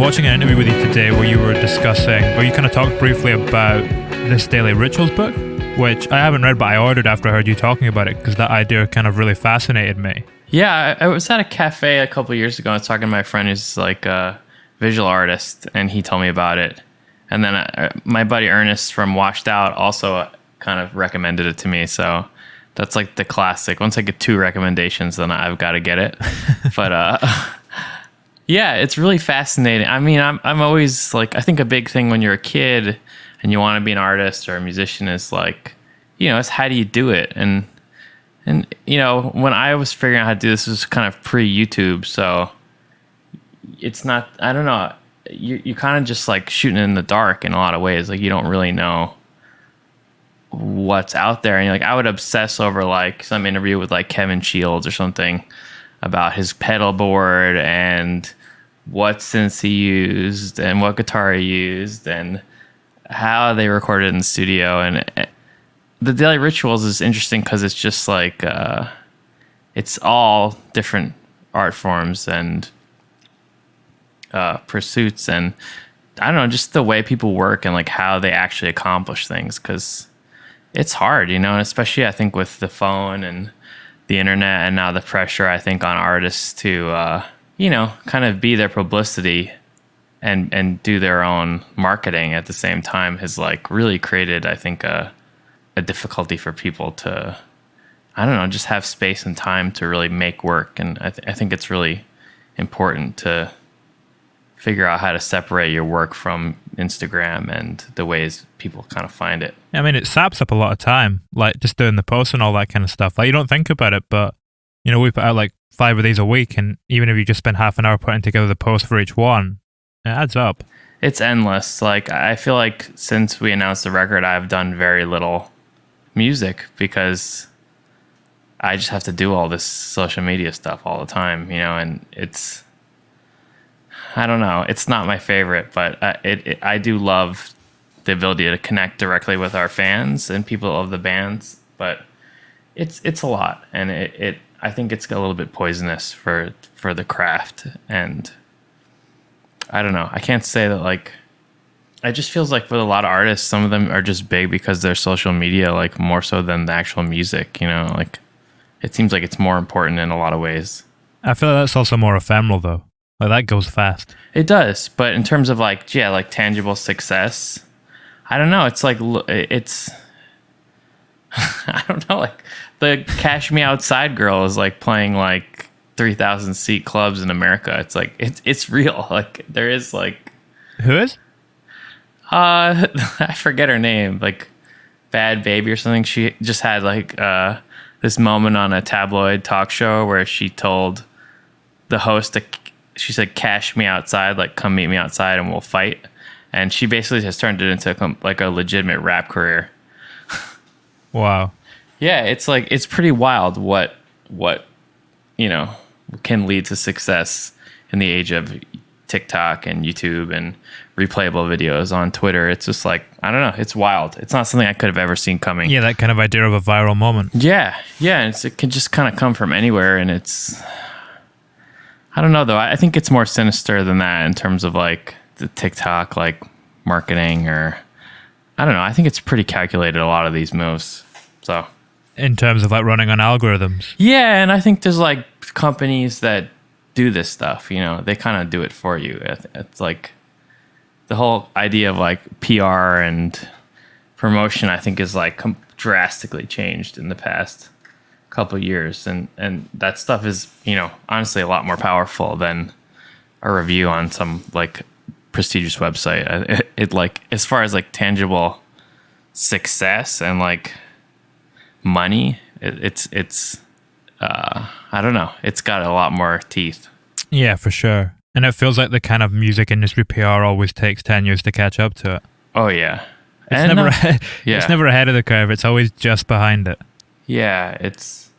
watching an interview with you today where you were discussing, or you kind of talked briefly about this Daily Rituals book, which I haven't read, but I ordered after I heard you talking about it because that idea kind of really fascinated me. Yeah, I was at a cafe a couple of years ago. I was talking to my friend who's like a visual artist, and he told me about it. And then my buddy Ernest from Washed Out also kind of recommended it to me. So that's like the classic. Once I get 2 recommendations, then I've got to get it. But yeah, it's really fascinating. I mean, I'm always like, I think a big thing when you're a kid and you want to be an artist or a musician is like, it's how do you do it? And when I was figuring out how to do this, it was kind of pre-YouTube, so it's not, I don't know, you kind of just like shooting in the dark in a lot of ways. Like you don't really know what's out there. And like I would obsess over like some interview with like Kevin Shields or something about his pedal board and what synths he used and what guitar he used and how they recorded in the studio. And the Daily Rituals is interesting because it's just like it's all different art forms and pursuits, and I don't know, just the way people work and like how they actually accomplish things, because it's hard, and especially I think with the phone and the internet and now the pressure I think on artists to kind of be their publicity and do their own marketing at the same time has like really created, I think, a difficulty for people to, I don't know, just have space and time to really make work. And I think it's really important to figure out how to separate your work from Instagram and the ways people kind of find it. I mean, it saps up a lot of time, like just doing the posts and all that kind of stuff. Like you don't think about it, but we put out like 5 of these a week, and even if you just spend half an hour putting together the post for each one, it adds up. It's endless. Like I feel like since we announced the record, I've done very little music because I just have to do all this social media stuff all the time, and it's, I don't know, it's not my favorite, but I do love the ability to connect directly with our fans and people of the bands, but it's a lot, and I think it's a little bit poisonous for the craft, and I don't know, I can't say that like, it just feels like with a lot of artists, some of them are just big because they're social media, like more so than the actual music, like it seems like it's more important in a lot of ways. I feel like that's also more ephemeral though. Like that goes fast. It does, but in terms of like, like tangible success, I don't know. It's like, it's, I don't know, like the Cash Me Outside girl is like playing like 3,000 seat clubs in America. It's like, it's real. Like there is like. Who is? I forget her name, like Bad Baby or something. She just had like this moment on a tabloid talk show where she told the host she said, "Cash me outside, like come meet me outside and we'll fight." And she basically has turned it into like a legitimate rap career. Wow. Yeah, it's like, it's pretty wild what can lead to success in the age of TikTok and YouTube and replayable videos on Twitter. It's just like, I don't know, it's wild. It's not something I could have ever seen coming. Yeah, that kind of idea of a viral moment. Yeah, and it can just kind of come from anywhere, and it's, I don't know though, I think it's more sinister than that in terms of like the TikTok like marketing, or I don't know, I think it's pretty calculated, a lot of these moves. So in terms of like running on algorithms. Yeah, and I think there's like companies that do this stuff, they kind of do it for you. It's like the whole idea of like PR and promotion, I think, is like drastically changed in the past couple of years, and that stuff is honestly a lot more powerful than a review on some like prestigious website. It like, as far as like tangible success and like money, it's I don't know, it's got a lot more teeth. Yeah, for sure. And it feels like the kind of music industry PR always takes 10 years to catch up to it. Oh yeah. It's never ahead of the curve. It's always just behind it. Yeah, it's,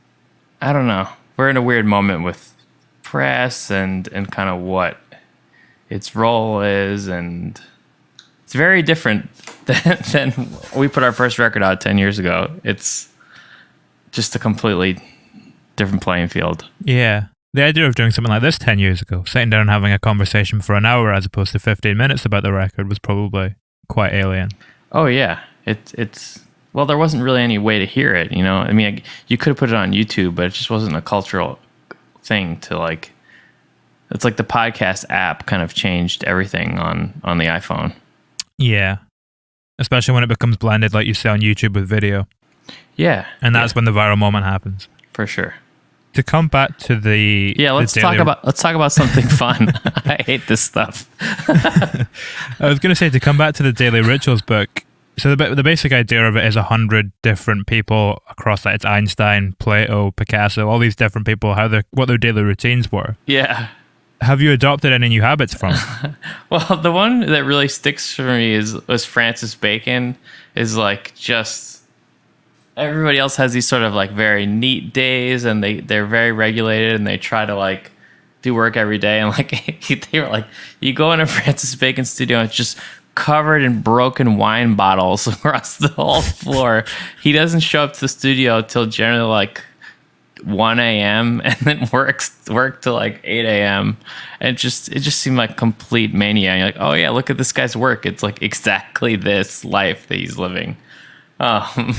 I don't know, we're in a weird moment with press and kind of what its role is, and it's very different than we put our first record out 10 years ago. It's just a completely different playing field. Yeah. The idea of doing something like this 10 years ago, sitting down and having a conversation for an hour as opposed to 15 minutes about the record, was probably quite alien. Oh yeah, it's well, there wasn't really any way to hear it. You know, I mean, you could have put it on YouTube, but it just wasn't a cultural thing to like. It's like the podcast app kind of changed everything on the iPhone. Yeah, especially when it becomes blended, like you say on YouTube with video. Yeah, and that's when the viral moment happens. For sure. To come back to the let's talk about something fun. I hate this stuff. I was going to say, to come back to the Daily Rituals book. So the basic idea of it is 100 different people across, like, it's Einstein, Plato, Picasso, all these different people, what their daily routines were. Yeah. Have you adopted any new habits from it? Well, the one that really sticks for me was Francis Bacon. Is like, just everybody else has these sort of like very neat days, and they're very regulated, and they try to like do work every day, and like they were like, you go in a Francis Bacon studio and it's just covered in broken wine bottles across the whole floor. He doesn't show up to the studio till generally like 1 a.m. and then work till like 8 a.m. and it just seemed like complete mania. And you're like, oh yeah, look at this guy's work. It's like exactly this life that he's living. I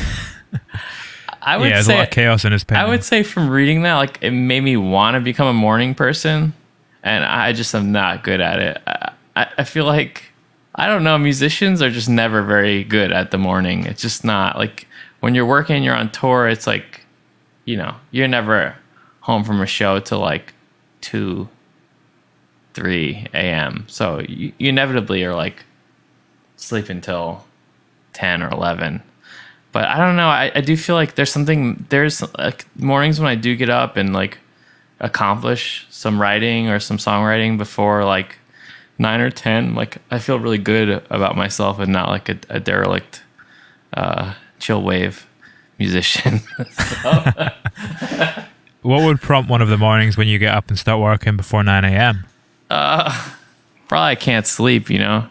would there's say a lot of chaos in his painting. I would say from reading that, like, it made me want to become a morning person, and I just am not good at it. I feel like, I don't know, musicians are just never very good at the morning. It's just not like when you're working, you're on tour. It's like, you know, you're never home from a show till like 2, 3 a.m. So you inevitably are like sleeping till 10 or 11. But I don't know. I do feel like there's like mornings when I do get up and like accomplish some writing or some songwriting before like 9 or 10. Like, I feel really good about myself and not like a derelict, chill wave musician. What would prompt one of the mornings when you get up and start working before 9 a.m.? Probably I can't sleep, you know,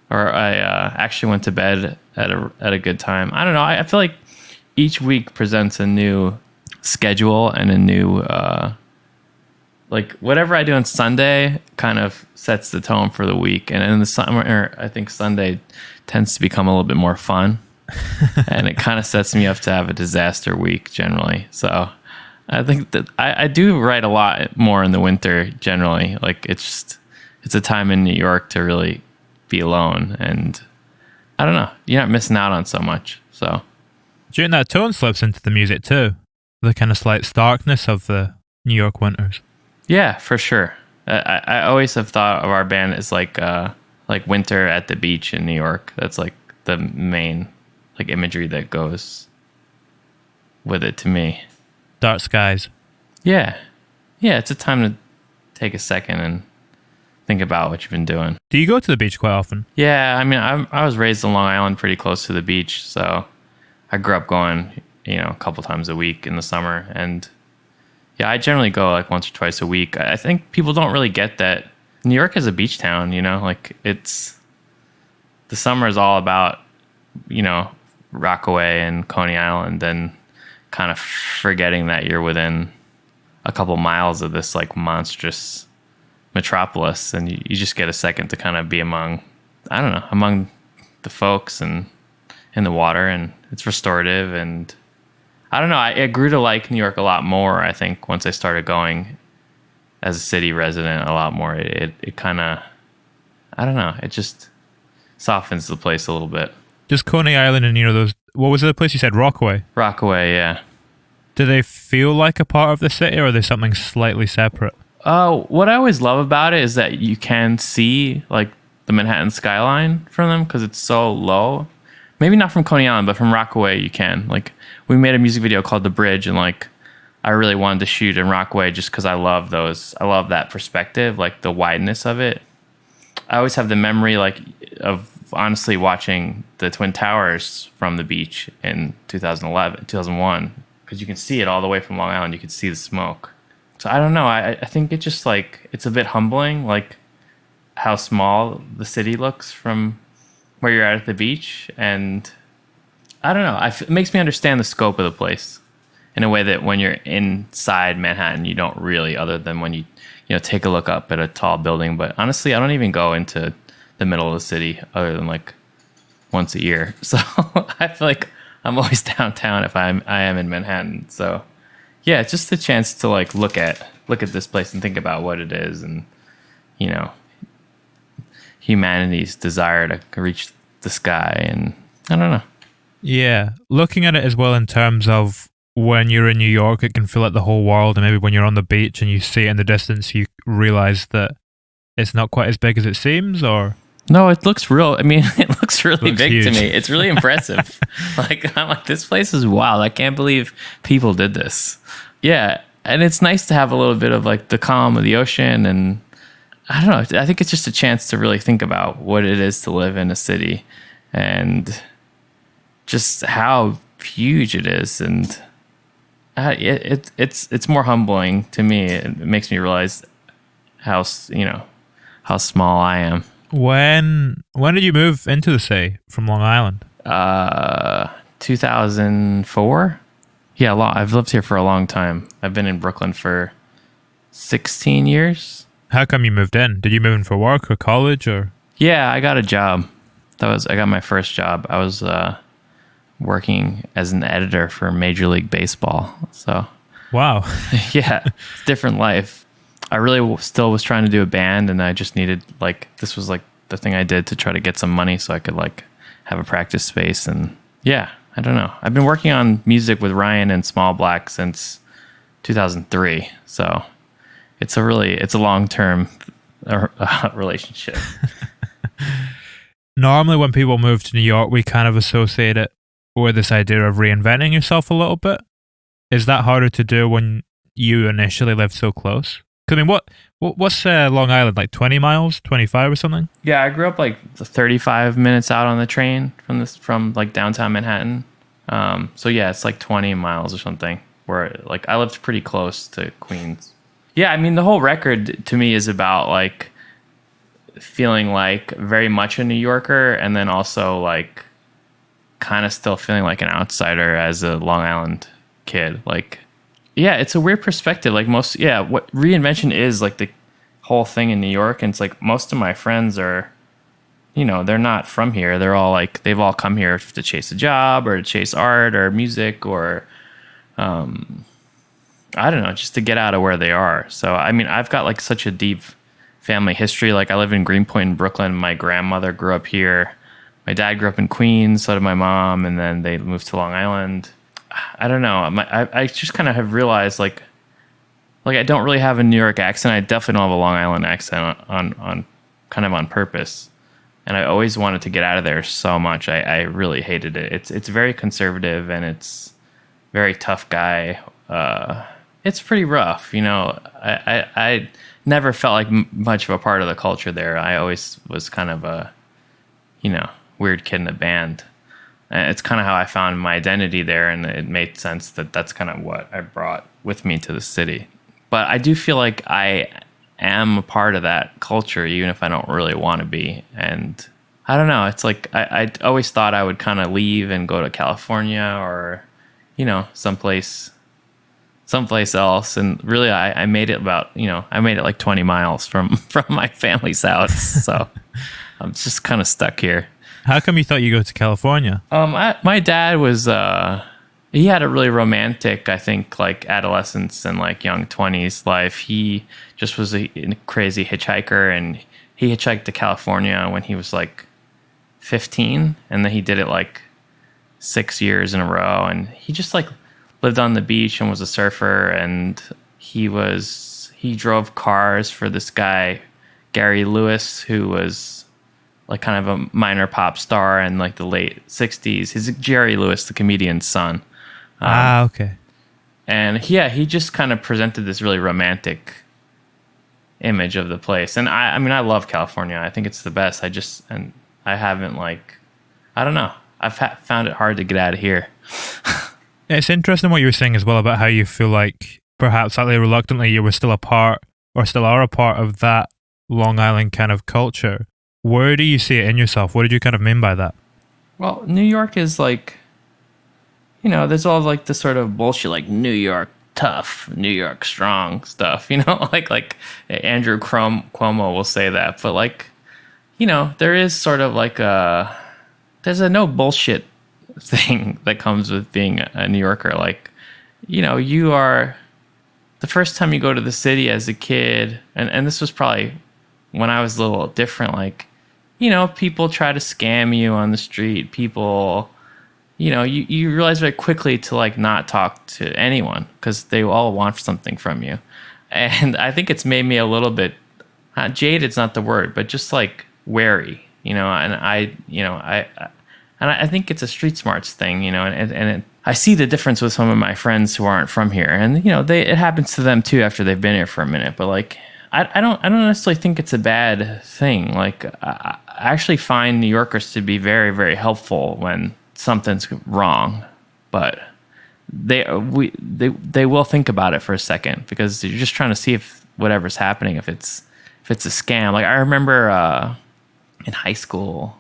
or I actually went to bed at a good time. I don't know. I feel like each week presents a new schedule and a new like whatever I do on Sunday kind of sets the tone for the week. And in the summer, I think Sunday tends to become a little bit more fun, and it kind of sets me up to have a disaster week generally. So I think that I do write a lot more in the winter generally. Like, it's a time in New York to really be alone, and I don't know, you're not missing out on so much. So do you think that tone slips into the music too? The kind of slight starkness of the New York winters. Yeah, for sure. I always have thought of our band as like winter at the beach in New York. That's like the main like imagery that goes with it to me. Dark skies. Yeah. It's a time to take a second and think about what you've been doing. Do you go to the beach quite often? Yeah, I mean, I was raised in Long Island, pretty close to the beach, so I grew up going, you know, a couple times a week in the summer, and yeah, I generally go like once or twice a week. I think people don't really get that New York is a beach town, you know, like the summer is all about, you know, Rockaway and Coney Island, and kind of forgetting that you're within a couple miles of this like monstrous metropolis, and you just get a second to kind of be among the folks and in the water, and it's restorative. And I don't know, I grew to like New York a lot more, I think, once I started going as a city resident a lot more. It kind of, I don't know, it just softens the place a little bit. Just Coney Island and, you know, those, what was the place you said, Rockaway? Rockaway, yeah. Do they feel like a part of the city, or are they something slightly separate? What I always love about it is that you can see like the Manhattan skyline from them because it's so low. Maybe not from Coney Island, but from Rockaway you can. Like, we made a music video called The Bridge, and like I really wanted to shoot in Rockaway just because I love that perspective, like the wideness of it. I always have the memory like of honestly watching the Twin Towers from the beach in 2001, because you can see it all the way from Long Island. You can see the smoke. So I don't know. I think it's just like, it's a bit humbling, like how small the city looks from where you're at the beach. And I don't know. It makes me understand the scope of the place. in a way that when you're inside Manhattan, you don't really, other than when you take a look up at a tall building. But honestly, I don't even go into the middle of the city other than like once a year. So I feel like I'm always downtown if I am in Manhattan. So yeah, it's just a chance to like look at this place and think about what it is, and you know, humanity's desire to reach the sky. And I don't know. Yeah, looking at it as well in terms of when you're in New York, it can feel like the whole world, and maybe when you're on the beach and you see it in the distance, you realize that it's not quite as big as it seems, or... No, it looks real. I mean, it looks really big huge to me. It's really impressive. Like, I'm like, this place is wild. I can't believe people did this. Yeah, and it's nice to have a little bit of like the calm of the ocean, and I don't know. I think it's just a chance to really think about what it is to live in a city, and just how huge it is. And it's more humbling to me. It makes me realize how small I am. When did you move into the city from Long Island? 2004. Yeah, I've lived here for a long time. I've been in Brooklyn for 16 years. How come you moved in? Did you move in for work or college or? Yeah, I got a job. I got my first job. I was working as an editor for Major League Baseball. So wow. Yeah, it's a different life. I really still was trying to do a band, and I just needed this was like the thing I did to try to get some money so I could like have a practice space. And yeah, I don't know. I've been working on music with Ryan and Small Black since 2003. So it's a long-term relationship. Normally when people move to New York, we kind of associate it with this idea of reinventing yourself a little bit. Is that harder to do when you initially lived so close? I mean, what's Long Island, like 20 miles, 25 or something? Yeah, I grew up like 35 minutes out on the train from like downtown Manhattan. So yeah, it's like 20 miles or something, where like I lived pretty close to Queens. Yeah, I mean, the whole record to me is about like feeling like very much a New Yorker, and then also like kind of still feeling like an outsider as a Long Island kid. Like, yeah, it's a weird perspective. Like what reinvention is, like the whole thing in New York. And it's like most of my friends are, they're not from here. They're all like, they've all come here to chase a job or to chase art or music or, I don't know, just to get out of where they are. So, I mean, I've got like such a deep family history. Like I live in Greenpoint in Brooklyn. My grandmother grew up here. My dad grew up in Queens. So did my mom. And then they moved to Long Island. I don't know. I just kind of have realized like I don't really have a New York accent. I definitely don't have a Long Island accent on kind of on purpose. And I always wanted to get out of there so much. I really hated it. It's very conservative, and it's very tough guy. It's pretty rough. I never felt like much of a part of the culture there. I always was kind of a, weird kid in a band. It's kind of how I found my identity there, and it made sense that that's kind of what I brought with me to the city. But I do feel like I am a part of that culture, even if I don't really want to be. And I don't know. It's like I always thought I would kind of leave and go to California or, someplace else. And really, I made it I made it like 20 miles from my family's house. So I'm just kind of stuck here. How come you thought you'd go to California? My dad was, he had a really romantic, I think, like adolescence and like young 20s life. He just was a crazy hitchhiker, and he hitchhiked to California when he was like 15. And then he did it like 6 years in a row. And he just like lived on the beach and was a surfer. And he drove cars for this guy, Gary Lewis, who was like kind of a minor pop star in like the late 60s. He's Jerry Lewis, the comedian's son. Okay. And yeah, he just kind of presented this really romantic image of the place. And I mean, I love California. I think it's the best. I haven't I don't know. I've found it hard to get out of here. It's interesting what you were saying as well about how you feel like perhaps slightly reluctantly you were still a part or still are a part of that Long Island kind of culture. Where do you see it in yourself? What did you kind of mean by that? Well, New York is like, there's all like this sort of bullshit, like New York tough, New York strong stuff, like Andrew Cuomo will say that, but like, there is sort of like there's a no bullshit thing that comes with being a New Yorker. Like, you are the first time you go to the city as a kid, and this was probably when I was a little different, like, people try to scam you on the street. People, you realize very quickly to like not talk to anyone because they all want something from you. And I think it's made me a little bit jaded's not the word, but just like wary, and I think it's a street smarts thing, I see the difference with some of my friends who aren't from here, and it happens to them too after they've been here for a minute. But like, I don't necessarily think it's a bad thing. Like, I actually find New Yorkers to be very, very helpful when something's wrong, but they will think about it for a second because you're just trying to see if whatever's happening, if it's a scam. Like, I remember in high school,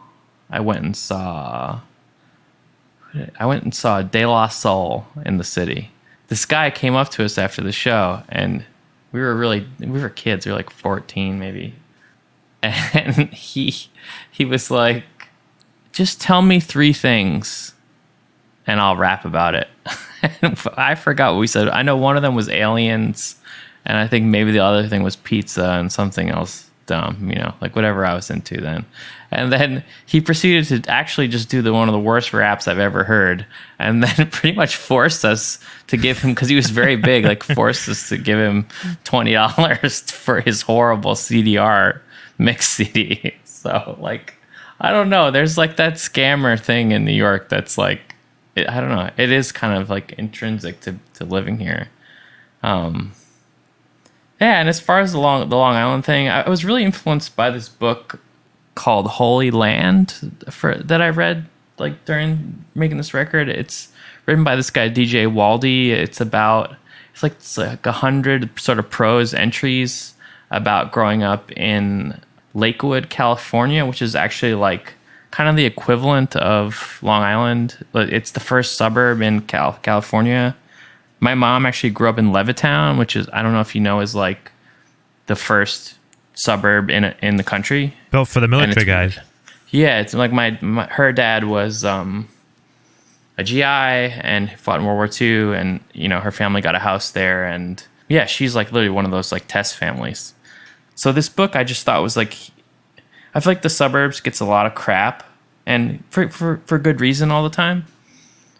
I went and saw De La Soul in the city. This guy came up to us after the show, and we were kids. We were like 14 maybe. And he was like, just tell me 3 things and I'll rap about it. And I forgot what we said. I know one of them was aliens, and I think maybe the other thing was pizza and something else dumb, like whatever I was into then. And then he proceeded to actually just do one of the worst raps I've ever heard, and then pretty much forced us to give him, because he was very big, like forced us to give him $20 for his horrible CDR mix CD. So like, I don't know, there's like that scammer thing in New York that's like, I don't know, it is kind of like intrinsic to living here. Yeah, and as far as the Long Island thing, I was really influenced by this book called Holy Land that I read like during making this record. It's written by this guy DJ Waldy. It's like 100 sort of prose entries about growing up in Lakewood, California, which is actually like kind of the equivalent of Long Island. It's the first suburb in California. My mom actually grew up in Levittown, which is, I don't know if you know, is like the first suburb in the country. Built for the military guys. Yeah, it's like her dad was a GI and fought in World War II, and her family got a house there, and yeah, she's like literally one of those like test families. So this book I just thought was like, I feel like the suburbs gets a lot of crap, and for good reason all the time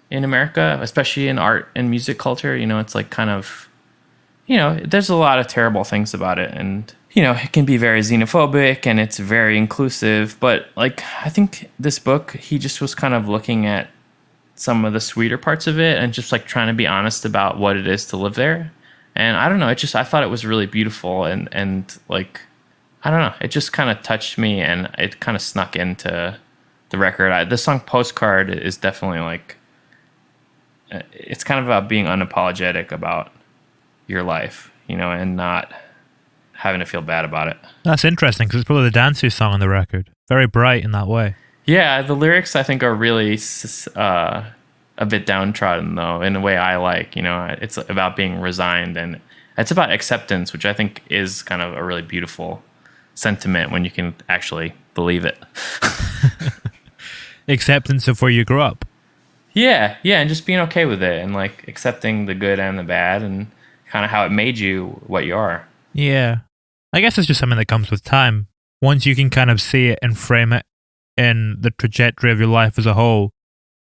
in America, especially in art and music culture. It's like kind of, there's a lot of terrible things about it, and it can be very xenophobic and it's very inclusive. But like, I think this book, he just was kind of looking at some of the sweeter parts of it and just like trying to be honest about what it is to live there. And I don't know, I thought it was really beautiful, and like, I don't know, it just kind of touched me, and it kind of snuck into the record. The song Postcard is definitely like, it's kind of about being unapologetic about your life, and not having to feel bad about it. That's interesting, because it's probably the danciest song on the record. Very bright in that way. Yeah, the lyrics I think are really a bit downtrodden, though, in a way I like. It's about being resigned, and it's about acceptance, which I think is kind of a really beautiful sentiment when you can actually believe it. Acceptance of where you grew up. Yeah, and just being okay with it, and like accepting the good and the bad, and kind of how it made you what you are. Yeah. I guess it's just something that comes with time. Once you can kind of see it and frame it in the trajectory of your life as a whole,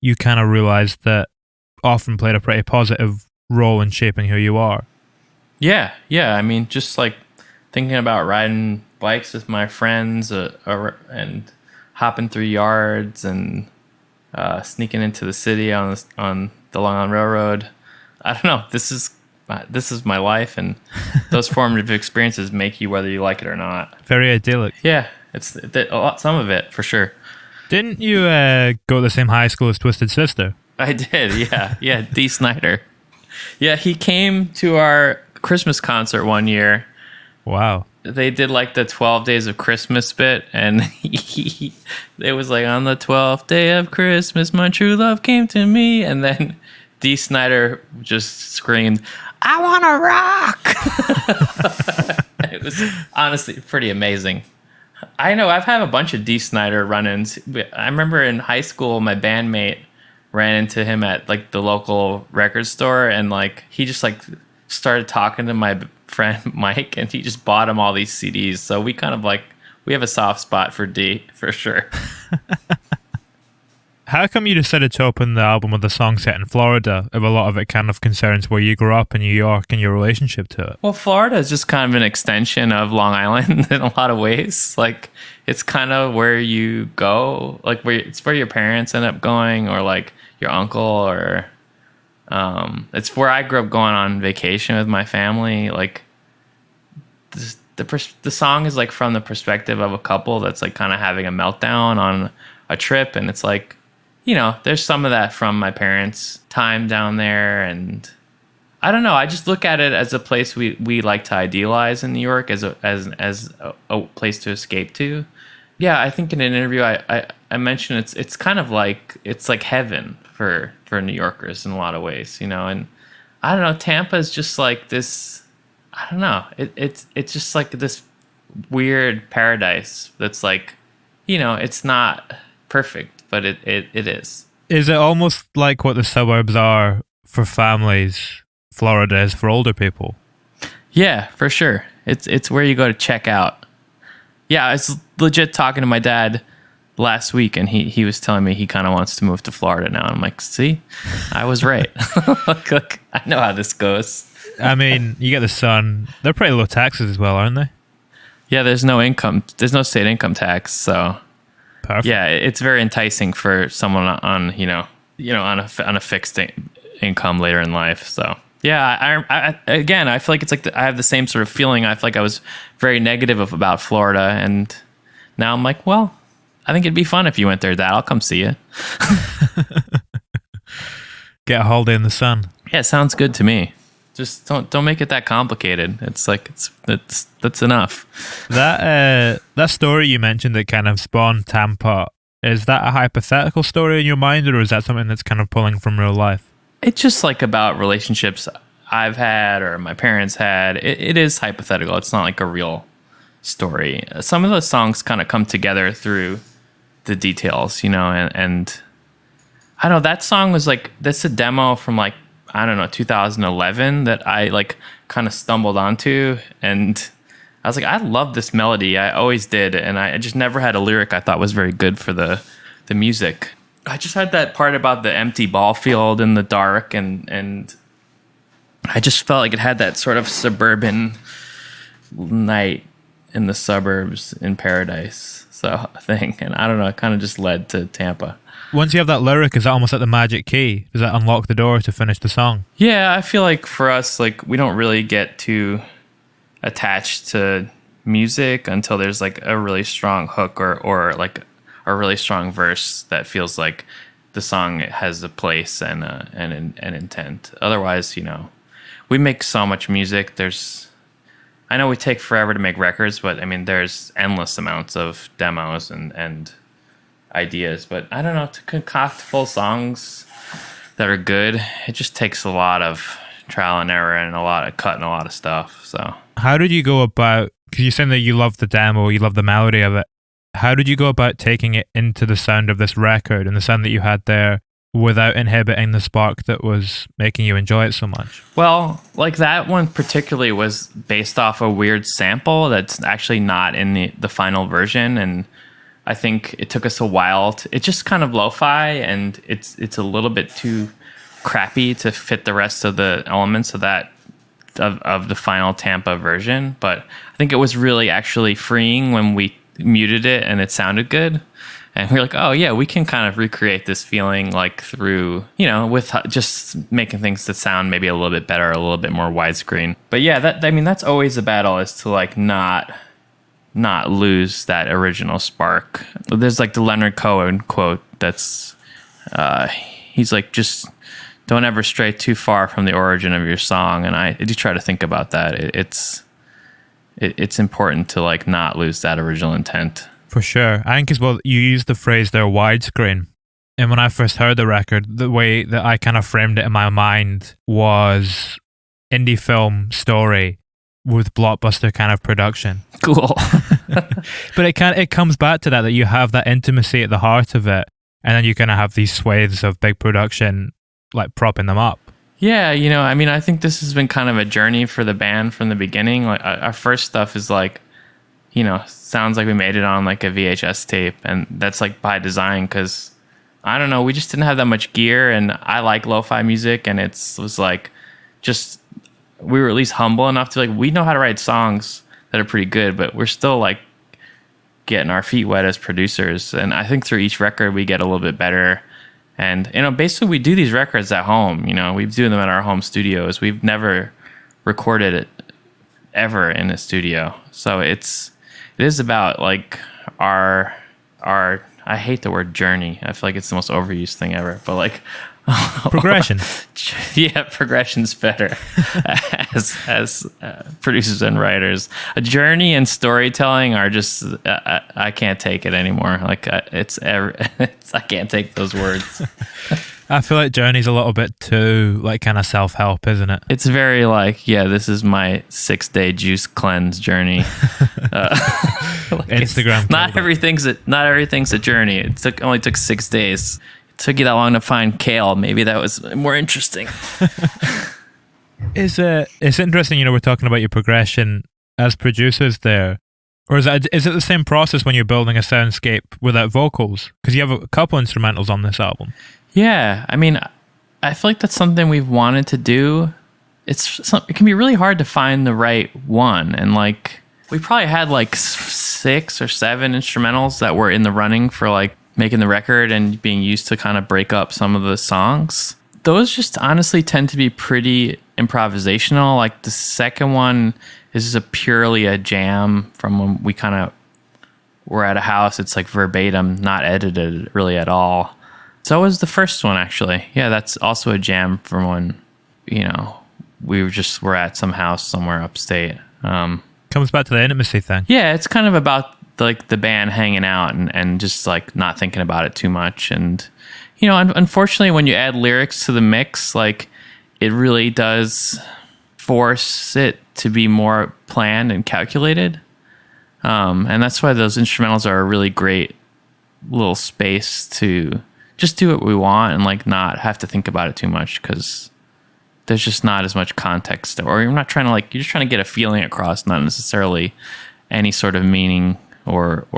you kind of realize that often played a pretty positive role in shaping who you are. Yeah. I mean, just like thinking about riding bikes with my friends and hopping through yards and sneaking into the city on the Long Island Railroad. I don't know. This is my life, and those formative experiences make you whether you like it or not. Very idyllic. Yeah, it's some of it for sure. Didn't you go to the same high school as Twisted Sister? I did, yeah. Dee Snider. Yeah, he came to our Christmas concert one year. Wow. They did like the 12 days of Christmas bit, and it was like, on the 12th day of Christmas, my true love came to me. And then Dee Snider just screamed, "I want to rock!" It was honestly pretty amazing. I know I've had a bunch of Dee Snider run-ins. I remember in high school, my bandmate ran into him at like the local record store, and like he just like started talking to my friend Mike, and he just bought him all these CDs. So we kind of like we have a soft spot for D for sure. How come you decided to open the album with a song set in Florida if a lot of it kind of concerns where you grew up in New York and your relationship to it? Well, Florida is just kind of an extension of Long Island in a lot of ways. Like, it's kind of where you go, like it's where your parents end up going, or like your uncle, or it's where I grew up going on vacation with my family. Like, the song is like from the perspective of a couple that's like kind of having a meltdown on a trip, and it's like, you know, there's some of that from my parents' time down there, and I don't know. I just look at it as a place we like to idealize in New York as a place to escape to. Yeah, I think in an interview I mentioned it's kind of like it's like heaven for New Yorkers in a lot of ways, you know. And I don't know, Tampa is just like this. I don't know. It's just like this weird paradise that's like, you know, it's not perfect, but it is. Is it almost like what the suburbs are for families, Florida is for older people? Yeah, for sure. It's where you go to check out. Yeah, I was legit talking to my dad last week, and he was telling me he kind of wants to move to Florida now. I'm like, see, I was right. Look, I know how this goes. I mean, you get the sun. They're pretty low taxes as well, aren't they? Yeah, there's no state income tax, so perfect. Yeah, it's very enticing for someone on on a fixed income later in life. So yeah, I feel like it's like I have the same sort of feeling. I feel like I was very negative about Florida, and now I'm like, well, I think it'd be fun if you went there, Dad. I'll come see you. Get a holiday in the sun. Yeah, sounds good to me. Just don't make it that complicated. It's like that's enough. That story you mentioned that kind of spawned Tampa, is that a hypothetical story in your mind, or is that something that's kind of pulling from real life? It's just like about relationships I've had or my parents had. It is hypothetical. It's not like a real story. Some of the songs kind of come together through the details, you know, and I don't know, that song was like, that's a demo from like, I don't know, 2011 that I like kind of stumbled onto, and I was like, I love this melody. I always did, and I just never had a lyric I thought was very good for the music. I just had that part about the empty ball field in the dark, and I just felt like it had that sort of suburban night in the suburbs in paradise thing, and I don't know, it kind of just led to Tampa. Once you have that lyric, is that almost like the magic key? Does that unlock the door to finish the song? Yeah, I feel like for us, like, we don't really get too attached to music until there's like a really strong hook or like a really strong verse that feels like the song has a place and an intent. Otherwise, you know, we make so much music. I know we take forever to make records, but I mean, there's endless amounts of demos and ideas, but I don't know, to concoct full songs that are good, it just takes a lot of trial and error and a lot of cutting a lot of stuff. So how did you go about, because you're saying that you love the demo, you love the melody of it, how did you go about taking it into the sound of this record and the sound that you had there without inhibiting the spark that was making you enjoy it so much? Well, like that one particularly was based off a weird sample that's actually not in the final version, and I think it took us a while it's just kind of lo-fi, and it's a little bit too crappy to fit the rest of the elements of that of the final Tampa version. But I think it was really actually freeing when we muted it and it sounded good. And we were like, oh yeah, we can kind of recreate this feeling like through, you know, with just making things that sound maybe a little bit better, a little bit more widescreen. But yeah, that's always a battle, is to like not lose that original spark. There's like the Leonard Cohen quote that's he's like, just don't ever stray too far from the origin of your song. And I do try to think about that. It's important to like not lose that original intent. For sure. I think as well, you used the phrase there, widescreen. And when I first heard the record, the way that I kind of framed it in my mind was indie film story with blockbuster kind of production. Cool. But it comes back to that you have that intimacy at the heart of it, and then you kind of have these swathes of big production like propping them up. Yeah, I mean, I think this has been kind of a journey for the band from the beginning. Like our first stuff is like, sounds like we made it on like a VHS tape, and that's like by design because I don't know, we just didn't have that much gear, and I like lo-fi music, and it was like just we were at least humble enough to like we know how to write songs that are pretty good, but we're still like getting our feet wet as producers. And I think through each record we get a little bit better. And basically we do these records at home. We do them at our home studios. We've never recorded it ever in a studio. So it is about like our I hate the word journey. I feel like it's the most overused thing ever. But like progression. Yeah, progression's better as producers and writers. A journey and storytelling are just I can't take it anymore. Like I can't take those words. I feel like journey's a little bit too like kind of self-help, isn't it? It's very like, yeah, this is my 6-day juice cleanse journey. Like Instagram. Not everything's a journey. It only took 6 days. Took you that long to find kale. Maybe that was more interesting. It's interesting, we're talking about your progression as producers there. Or is it the same process when you're building a soundscape without vocals? Because you have a couple instrumentals on this album. Yeah, I mean, I feel like that's something we've wanted to do. It can be really hard to find the right one. And like, we probably had like 6 or 7 instrumentals that were in the running for like making the record and being used to kind of break up some of the songs. Those just honestly tend to be pretty improvisational. Like the second one is purely a jam from when we kind of were at a house. It's like verbatim, not edited really at all. So was the first one actually. Yeah, that's also a jam from when, we were at some house somewhere upstate. Comes back to the intimacy thing. Yeah, it's kind of about like the band hanging out and just like not thinking about it too much. And unfortunately when you add lyrics to the mix, like it really does force it to be more planned and calculated. And that's why those instrumentals are a really great little space to just do what we want and like not have to think about it too much, because there's just not as much context, or you're not trying to like, you're just trying to get a feeling across, not necessarily any sort of meaning or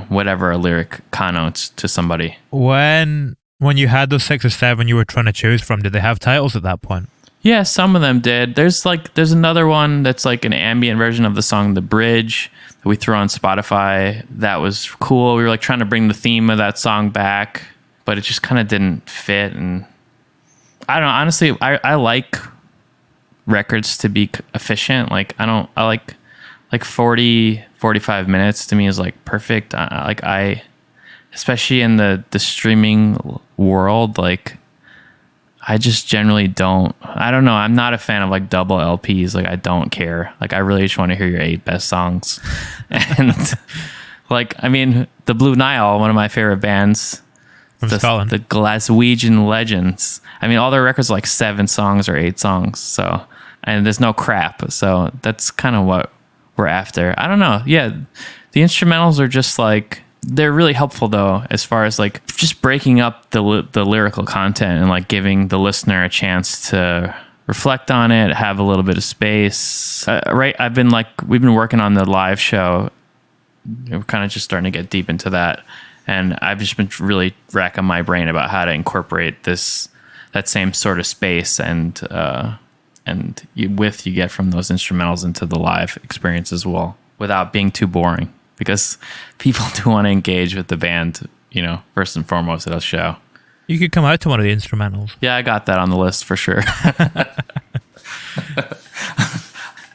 whatever a lyric connotes to somebody. When you had those 6 or 7 you were trying to choose from, did they have titles at that point? Yeah, some of them did. There's another one that's like an ambient version of the song The Bridge that we threw on Spotify. That was cool. We were like trying to bring the theme of that song back, but it just kind of didn't fit. And I don't know, honestly, I like records to be efficient. Like I like 40, 45 minutes to me is like perfect. Especially in the streaming world, like I just generally I don't know. I'm not a fan of like double LPs. Like I don't care. Like I really just want to hear your 8 best songs. And like, I mean, the Blue Nile, one of my favorite bands from Scotland, the Glaswegian Legends. I mean, all their records are like 7 songs or 8 songs. So, and there's no crap. So that's kind of what we're after. I don't know. Yeah. The instrumentals are just like, they're really helpful though, as far as like just breaking up the lyrical content and like giving the listener a chance to reflect on it, have a little bit of space. Right. We've been working on the live show. We're kind of just starting to get deep into that. And I've just been really racking my brain about how to incorporate that same sort of space and you get from those instrumentals into the live experience as well, without being too boring, because people do want to engage with the band, first and foremost at a show. You could come out to one of the instrumentals. Yeah, I got that on the list for sure.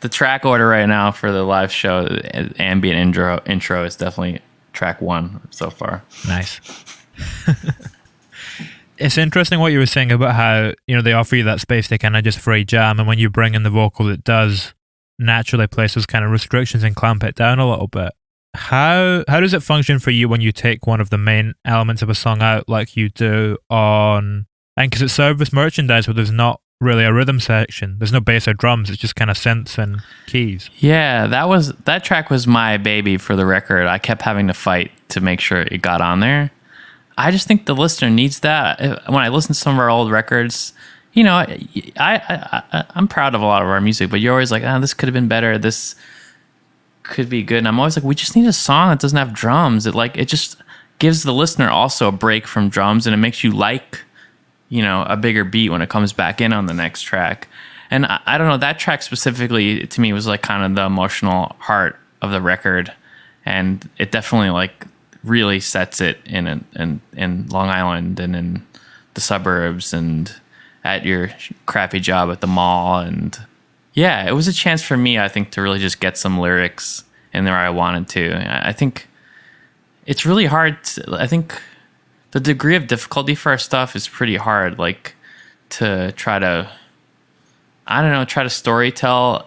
The track order right now for the live show, ambient intro is definitely track 1 so far. Nice. It's interesting what you were saying about how, they offer you that space to kind of just free jam, and when you bring in the vocal, it does naturally place those kind of restrictions and clamp it down a little bit. how does it function for you when you take one of the main elements of a song out, like you do on, and because it's service merchandise where there's not really a rhythm section, there's no bass or drums, it's just kind of synths and keys. Yeah, that track was my baby for the record. I kept having to fight to make sure it got on there. I just think the listener needs that. When I listen to some of our old records, you know, I'm proud of a lot of our music, but you're always like, this could have been better. This could be good. And I'm always like, we just need a song that doesn't have drums. It just gives the listener also a break from drums, and it makes you like, you know, a bigger beat when it comes back in on the next track. And I don't know, that track specifically to me was like kind of the emotional heart of the record, and it definitely like really sets it in Long Island and in the suburbs and at your crappy job at the mall. And yeah, it was a chance for me, I think, to really just get some lyrics in there I wanted to. I think it's really hard I think the degree of difficulty for our stuff is pretty hard, like to try to, I don't know, try to storytell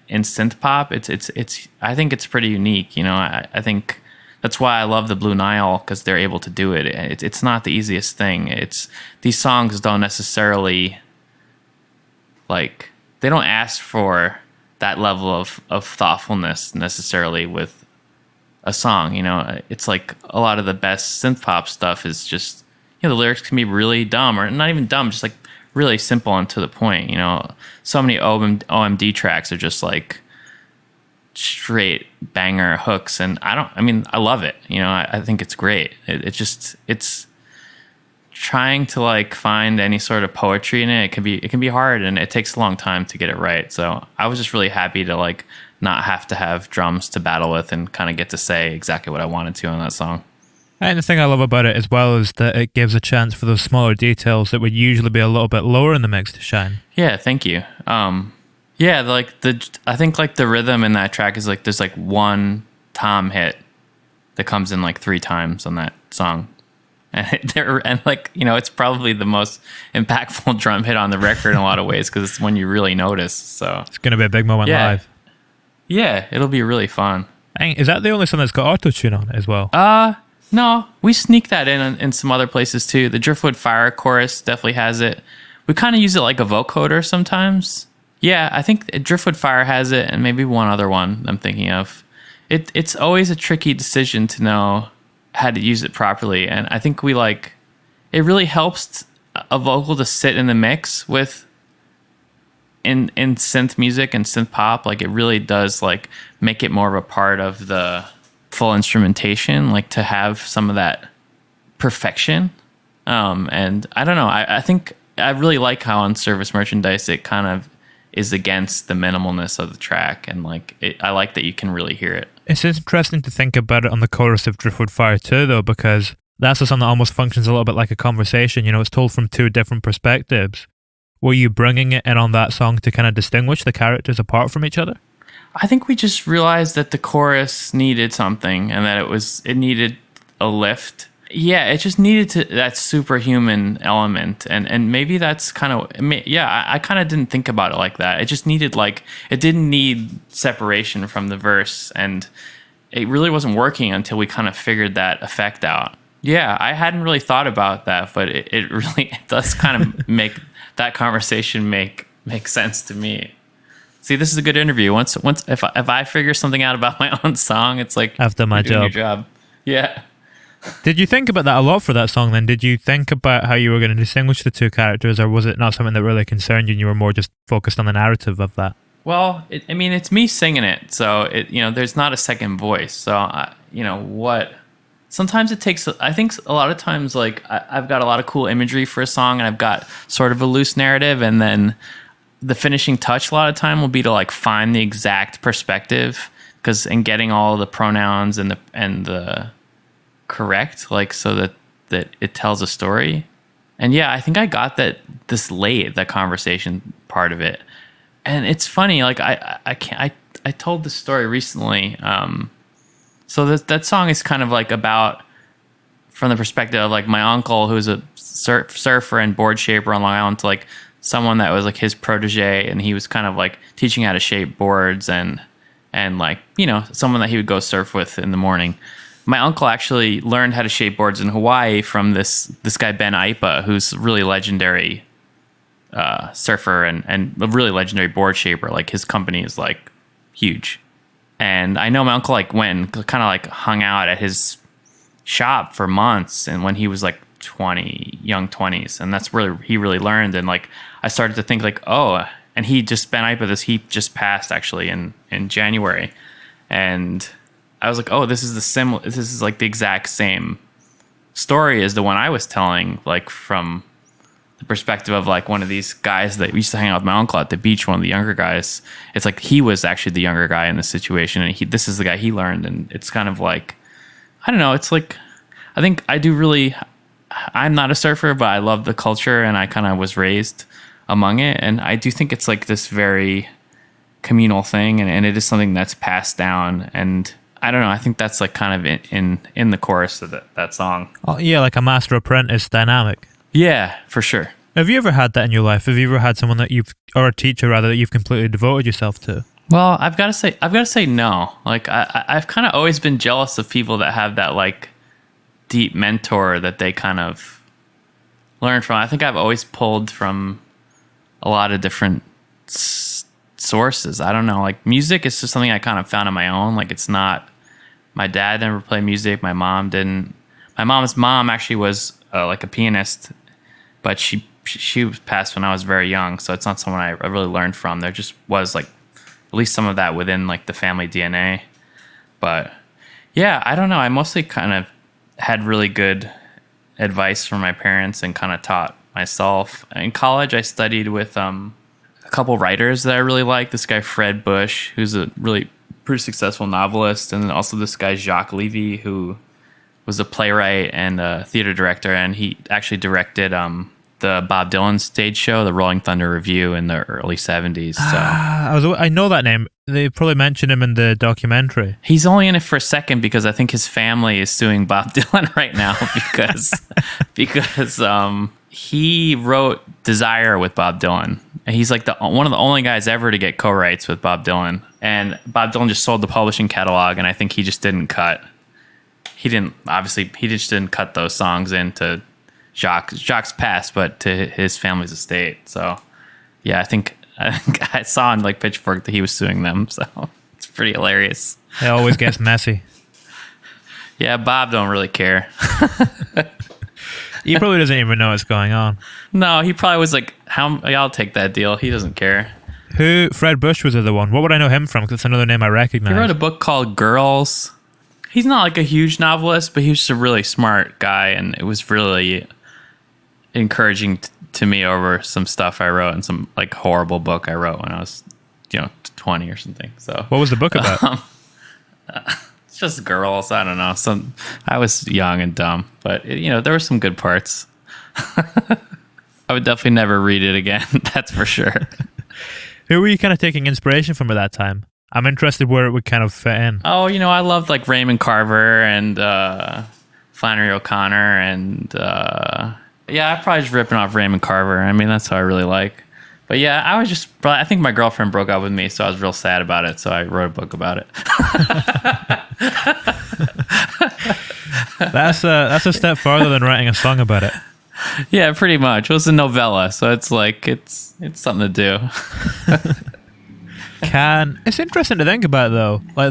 in synth pop. It's I think it's pretty unique, you know. I think that's why I love the Blue Nile, because they're able to do it. It's not the easiest thing. These songs don't necessarily, like, they don't ask for that level of thoughtfulness necessarily with a song, you know. It's like a lot of the best synth pop stuff is just, you know, the lyrics can be really dumb, or not even dumb, just like really simple and to the point, you know. So many OMD tracks are just like straight banger hooks, and I love it, you know. I think it's great. It's trying to like find any sort of poetry in it. It can be hard, and it takes a long time to get it right. So I was just really happy to like not have to have drums to battle with and kind of get to say exactly what I wanted to on that song. And the thing I love about it as well is that it gives a chance for those smaller details that would usually be a little bit lower in the mix to shine. Yeah, thank you. Yeah, like I think like the rhythm in that track is like there's like one tom hit that comes in like 3 times on that song, and like, you know, it's probably the most impactful drum hit on the record in a lot of ways, because it's when you really notice. So it's going to be a big moment live. Yeah, it'll be really fun. Is that the only song that's got auto-tune on it as well? No, we sneak that in some other places too. The Driftwood Fire chorus definitely has it. We kind of use it like a vocoder sometimes. Yeah, I think Driftwood Fire has it, and maybe one other one I'm thinking of. It's always a tricky decision to know how to use it properly, and I think it really helps a vocal to sit in the mix with in synth music and synth pop. Like, it really does like make it more of a part of the full instrumentation, like to have some of that perfection. And I don't know, I think I really like how on Service Merchandise it kind of is against the minimalness of the track, and like I like that you can really hear it. It's interesting to think about it on the chorus of Driftwood Fire too, though, because that's a song that almost functions a little bit like a conversation. You know, it's told from 2 different perspectives. Were you bringing it in on that song to kind of distinguish the characters apart from each other? I think we just realized that the chorus needed something, and that it needed a lift. Yeah, it just needed that superhuman element, and maybe that's kind of, I kind of didn't think about it like that. It just needed it didn't need separation from the verse, and it really wasn't working until we kind of figured that effect out. Yeah, I hadn't really thought about that, but it really does kind of make that conversation make sense to me. See, this is a good interview. Once if I figure something out about my own song, it's like I've done my job. Your job. Yeah. Did you think about that a lot for that song then? Did you think about how you were going to distinguish the 2 characters, or was it not something that really concerned you and you were more just focused on the narrative of that? Well, it's me singing it, so there's not a second voice. So, sometimes it takes, I think a lot of times, like, I've got a lot of cool imagery for a song, and I've got sort of a loose narrative, and then the finishing touch a lot of time will be to like find the exact perspective, because in getting all the pronouns and the correct, like, so that it tells a story. And yeah, I think I got that conversation part of it. And it's funny, like I told this story recently. So that song is kind of like about, from the perspective of like my uncle, who's a surfer and board shaper on Long Island, to like someone that was like his protege, and he was kind of like teaching how to shape boards and and like, someone that he would go surf with in the morning. My uncle actually learned how to shape boards in Hawaii from this guy Ben Aipa, who's a really legendary surfer and a really legendary board shaper. Like his company is like huge, and I know my uncle like went and kind of like hung out at his shop for months, and when he was like young 20s, and that's where he really learned. And like I started to think like, oh, and Ben Aipa, he just passed actually in January, and I was like, oh, this is like the exact same story as the one I was telling, like from the perspective of like one of these guys that we used to hang out with my uncle at the beach, one of the younger guys. It's like he was actually the younger guy in the situation, and this is the guy he learned. And it's kind of like, I don't know, it's like, I think I'm not a surfer, but I love the culture, and I kind of was raised among it. And I do think it's like this very communal thing, and it is something that's passed down. And I don't know, I think that's like kind of in the chorus of that song. Oh, yeah, like a master apprentice dynamic. Yeah, for sure. Have you ever had that in your life? Have you ever had someone or a teacher rather, that you've completely devoted yourself to? Well, I've got to say no. Like I've kind of always been jealous of people that have that like deep mentor that they kind of learn from. I think I've always pulled from a lot of different sources. I don't know. Like music is just something I kind of found on my own. Like it's not. My dad never played music. My mom didn't. My mom's mom actually was like a pianist, but she was passed when I was very young, so it's not someone I really learned from. There just was like at least some of that within like the family DNA. But yeah, I don't know. I mostly kind of had really good advice from my parents and kind of taught myself. In college, I studied with a couple writers that I really like. This guy Fred Bush, who's a really pretty successful novelist, and then also this guy Jacques Levy, who was a playwright and a theater director, and he actually directed the Bob Dylan stage show, the Rolling Thunder Revue, in the early 70s. So I know that name. They probably mentioned him in the documentary. He's only in it for a second because I think his family is suing Bob Dylan right now because he wrote Desire with Bob Dylan. And he's like one of the only guys ever to get co-writes with Bob Dylan. And Bob Dylan just sold the publishing catalog, and I think he just didn't cut. He just didn't cut those songs into Jacques passed, but to his family's estate. So yeah, I think I saw on like Pitchfork that he was suing them. So it's pretty hilarious. It always gets messy. Yeah, Bob don't really care. He probably doesn't even know what's going on. No, he probably was like, I'll take that deal. He doesn't care. Fred Bush was the other one. What would I know him from? Because it's another name I recognize. He wrote a book called Girls. He's not like a huge novelist, but he was just a really smart guy, and it was really encouraging to me over some stuff I wrote and some like horrible book I wrote when I was 20 or something. So what was the book about? It's just girls. I don't know. I was young and dumb, but there were some good parts. I would definitely never read it again. That's for sure. Who were you kind of taking inspiration from at that time? I'm interested where it would kind of fit in. Oh, I loved like Raymond Carver and Flannery O'Connor, and I'm probably just ripping off Raymond Carver. I mean, that's how I really like. But yeah, I think my girlfriend broke up with me, so I was real sad about it. So I wrote a book about it. That's a step farther than writing a song about it. Yeah, pretty much. It was a novella, so it's like it's something to do. It's interesting to think about though, like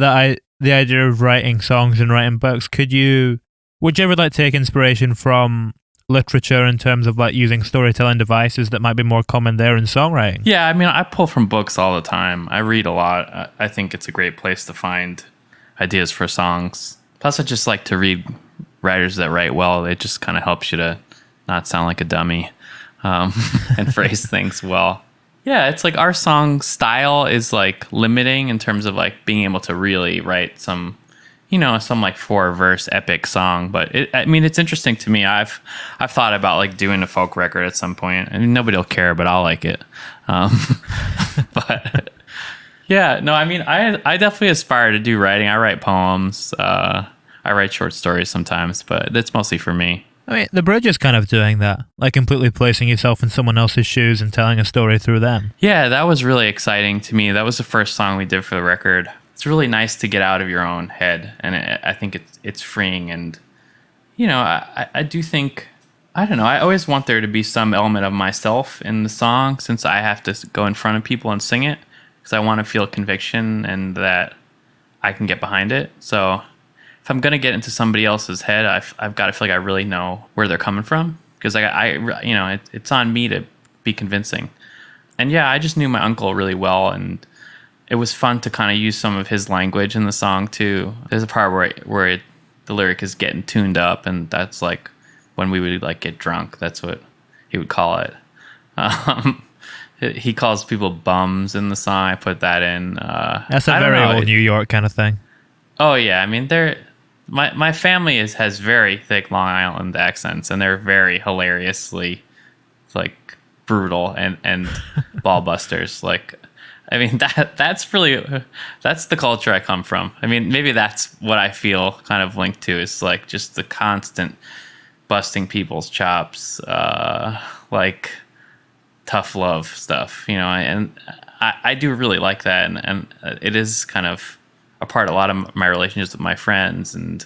the idea of writing songs and writing books. Would you ever like take inspiration from literature in terms of like using storytelling devices that might be more common there in songwriting? Yeah, I mean, I pull from books all the time. I read a lot. I think it's a great place to find ideas for songs. Plus, I just like to read writers that write well. It just kind of helps you to not sound like a dummy and phrase things well. Yeah, it's like our song style is like limiting in terms of like being able to really write some like 4-verse epic song. But it's interesting to me. I've thought about like doing a folk record at some point. I mean, nobody will care, but I'll like it. But yeah, no, I mean, I definitely aspire to do writing. I write poems. I write short stories sometimes, but that's mostly for me. I mean, The Bridge is kind of doing that, like completely placing yourself in someone else's shoes and telling a story through them. Yeah, that was really exciting to me. That was the first song we did for the record. it's really nice to get out of your own head, and I think it's freeing. And I do think, I don't know, I always want there to be some element of myself in the song, since I have to go in front of people and sing it, because I want to feel conviction and that I can get behind it. So if I'm gonna get into somebody else's head, I've got to feel like I really know where they're coming from, because it's on me to be convincing. And yeah, I just knew my uncle really well, and it was fun to kind of use some of his language in the song too. There's a part where the lyric is getting tuned up, and that's like when we would like get drunk. That's what he would call it. He calls people bums in the song. I put that in. That's a very old New York kind of thing. Oh yeah, I mean my family has very thick Long Island accents, and they're very hilariously like brutal and ball busters. Like, I mean, that's the culture I come from. I mean, maybe that's what I feel kind of linked to, is like just the constant busting people's chops, like tough love stuff, and I do really like that. And it is kind of a part of a lot of my relationships with my friends. And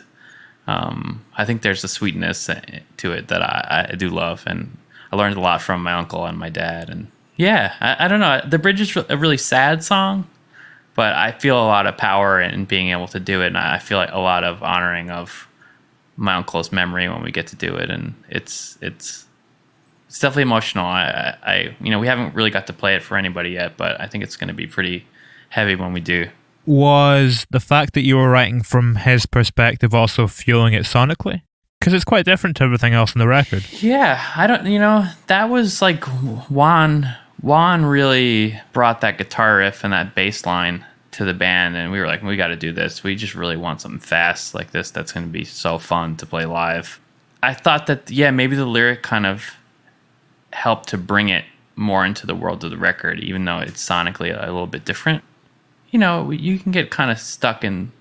I think there's a sweetness to it that I do love. And I learned a lot from my uncle and my dad. And yeah, I don't know. The bridge is a really sad song, but I feel a lot of power in being able to do it. And I feel like a lot of honoring of my uncle's memory when we get to do it. And it's definitely emotional. We haven't really got to play it for anybody yet, but I think it's going to be pretty heavy when we do. Was the fact that you were writing from his perspective also fueling it sonically? Because it's quite different to everything else on the record. Yeah, that was like Juan really brought that guitar riff and that bass line to the band, and we were like, we got to do this. We just really want something fast like this that's going to be so fun to play live. I thought that, yeah, maybe the lyric kind of helped to bring it more into the world of the record, even though it's sonically a little bit different. You can get kind of stuck and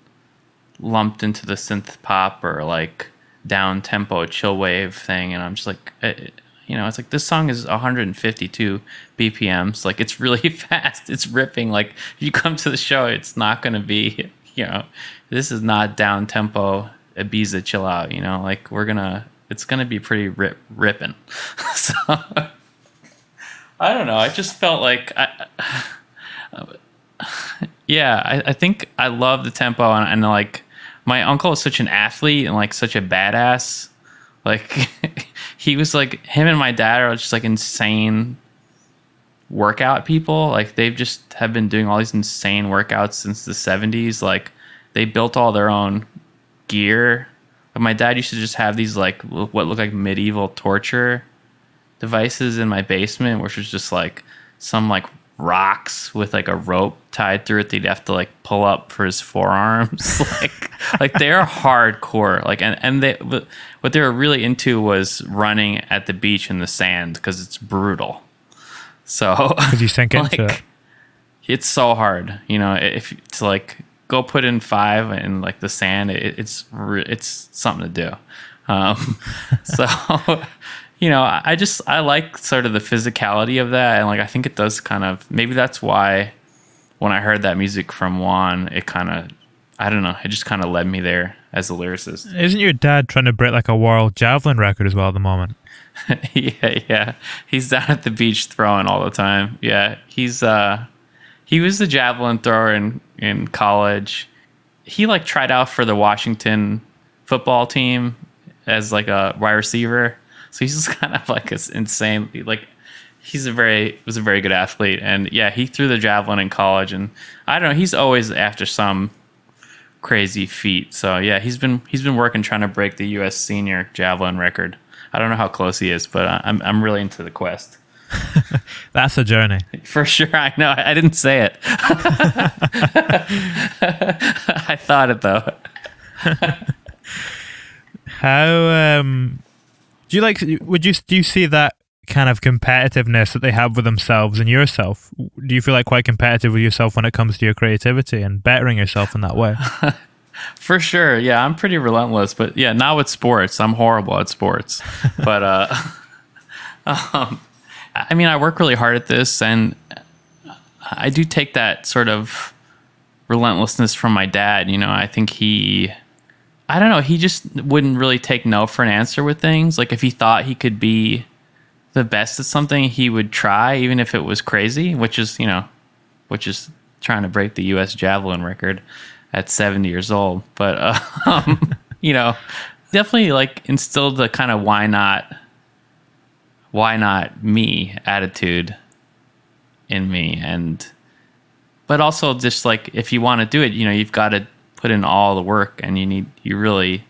lumped into the synth pop or like down tempo chill wave thing, and I'm just like, it's like this song is 152 BPMs, like it's really fast, it's ripping. Like if you come to the show, it's not going to be, this is not down tempo Ibiza chill out, like it's gonna be pretty ripping. So I don't know, I just felt like I think I love the tempo, and like my uncle is such an athlete and like such a badass. Like he was like, him and my dad are just like insane workout people. Like they've just have been doing all these insane workouts since the 70s. Like they built all their own gear. But my dad used to just have these like what look like medieval torture devices in my basement, which was just like some like rocks with like a rope tied through it that he'd have to like pull up for his forearms. like they're hardcore. Like and they, what they were really into was running at the beach in the sand, because it's brutal. So because you sink into it. It's so hard, if to like go put in 5 in like the sand. It's something to do. So I like sort of the physicality of that, and like I think it does kind of, maybe that's why when I heard that music from Juan, it kind of, I don't know, it just kind of led me there as a lyricist. Isn't your dad trying to break like a world javelin record as well at the moment? Yeah, he's down at the beach throwing all the time. Yeah, he was the javelin thrower in college. He like tried out for the Washington football team as like a wide receiver. So he's just kind of like this insane, like was a very good athlete. And yeah, he threw the javelin in college, and I don't know, he's always after some crazy feat. So yeah, he's been working trying to break the US senior javelin record. I don't know how close he is, but I'm really into the quest. That's a journey. For sure. I know. I didn't say it. I thought it though. How do you see that kind of competitiveness that they have with themselves and yourself? Do you feel like quite competitive with yourself when it comes to your creativity and bettering yourself in that way? For sure. Yeah, I'm pretty relentless, but yeah, not with sports. I'm horrible at sports. But I mean, I work really hard at this, and I do take that sort of relentlessness from my dad. I think I don't know, he just wouldn't really take no for an answer with things. Like if he thought he could be the best at something, he would try, even if it was crazy, which is trying to break the U.S. javelin record at 70 years old. But, definitely like instilled the kind of why not me attitude in me. But also just like, if you want to do it, you've got to put in all the work, and you really,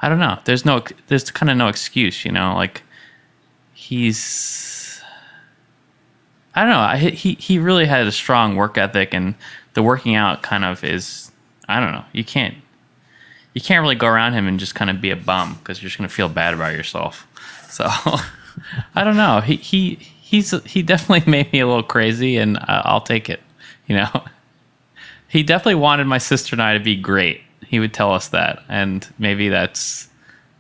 I don't know. There's kind of no excuse, like I don't know. He really had a strong work ethic, and the working out kind of is, I don't know. You can't really go around him and just kind of be a bum, because you're just going to feel bad about yourself. So I don't know. He definitely made me a little crazy, and I'll take it. He definitely wanted my sister and I to be great. He would tell us that, and maybe that's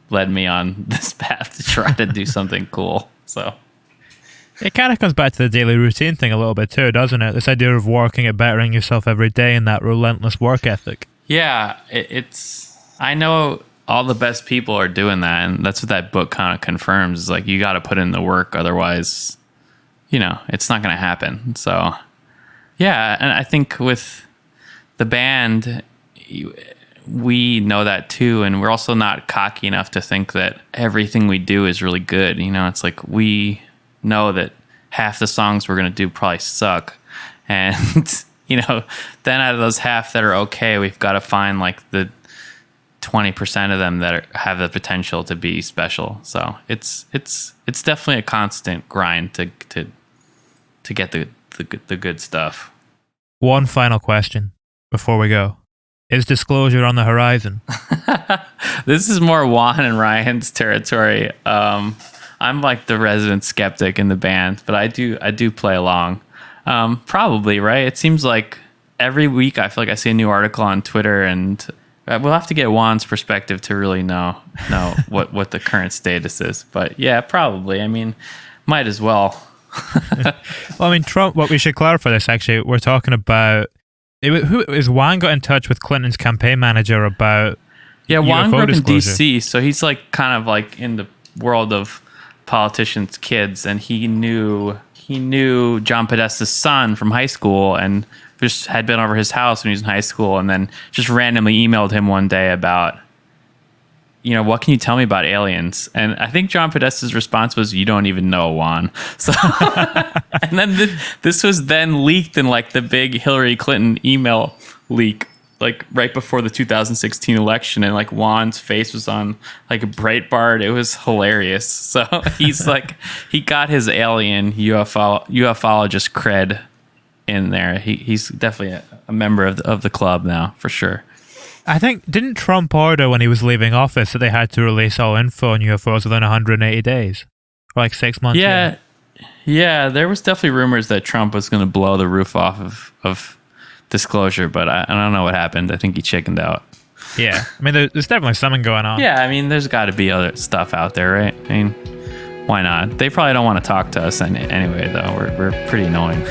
led me on this path to try to do something cool. So it kind of comes back to the daily routine thing a little bit too, doesn't it? This idea of working at bettering yourself every day and that relentless work ethic. Yeah, I know all the best people are doing that, and that's what that book kind of confirms. Is like, you got to put in the work, otherwise, it's not going to happen. So yeah, and I think with the band, we know that too, and we're also not cocky enough to think that everything we do is really good. It's like, we know that half the songs we're going to do probably suck, and then out of those half that are okay, we've got to find like the 20% of them that have the potential to be special. So it's definitely a constant grind to get the good stuff. One final question before we go. Is Disclosure on the horizon? This is more Juan and Ryan's territory. I'm like the resident skeptic in the band, but I do play along. Probably, right? It seems like every week I feel like I see a new article on Twitter, and we'll have to get Juan's perspective to really know what the current status is. But yeah, probably. I mean, might as well. Well, I mean, Trump, what we should clarify this actually, we're talking about, Juan got in touch with Clinton's campaign manager about Juan grew up in disclosure. DC, so he's like kind of like in the world of politicians' kids, and he knew John Podesta's son from high school, and just had been over his house when he was in high school, and then just randomly emailed him one day about, what can you tell me about aliens? And I think John Podesta's response was, "You don't even know, Juan." So, and then this was then leaked in like the big Hillary Clinton email leak, like right before the 2016 election, and like Juan's face was on like a Breitbart. It was hilarious. So he's like, he got his alien ufologist cred in there. He's definitely a member of the club now, for sure. I think, didn't Trump order when he was leaving office that they had to release all info on UFOs within 180 days? Or like 6 months? Yeah, there was definitely rumors that Trump was going to blow the roof off of Disclosure, but I don't know what happened. I think he chickened out. Yeah, I mean, there's definitely something going on. Yeah, I mean, there's got to be other stuff out there, right? I mean, why not? They probably don't want to talk to us anyway, though. We're pretty annoying.